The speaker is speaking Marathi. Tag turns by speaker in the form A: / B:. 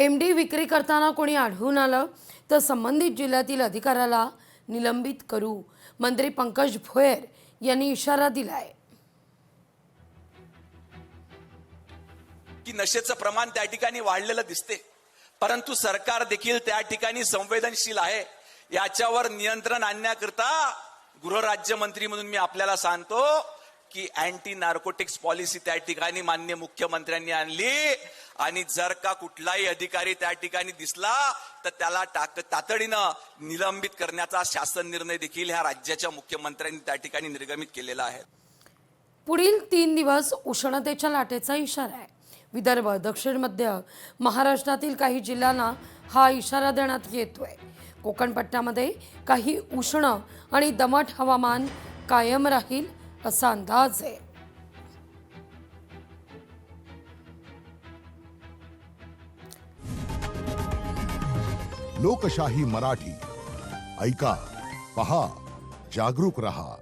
A: एमडी विक्री करताना कोणी आढळून आलं तर संबंधित जिल्ह्यातील अधिकाऱ्याला निलंबित करू, मंत्री पंकज भोयर यांनी इशारा दिलाय.
B: की नशेचं प्रमाण त्या ठिकाणी वाढलेलं दिसते, परंतु सरकार देखील त्या ठिकाणी संवेदनशील आहे. याच्यावर नियंत्रण आणण्याकरता गृहराज्यमंत्री म्हणून मी आपल्याला सांगतो की अँटी नार्कोटिक्स पॉलिसी त्या ठिकाणी माननीय मुख्यमंत्र्यांनी आणली आणि जर का कुठलाही अधिकारी त्या ठिकाणी दिसला तर त्याला तातडीनं निलंबित करण्याचा शासन निर्णय देखील ह्या राज्याच्या मुख्यमंत्र्यांनी त्या ठिकाणी निर्गमित केलेला आहे.
A: पुढील 3 दिवस उष्णतेच्या लाटेचा इशारा आहे. विदर्भ, दक्षिण मध्य महाराष्ट्रातील काही जिल्ह्यांना हा इशारा देण्यात येतोय. कोकण पट्ट्यामध्ये काही उष्ण आणि दमट हवामान कायम राहील असा अंदाज आहे.
C: लोकशाही मराठी ऐका, पहा, जागरूक रहा.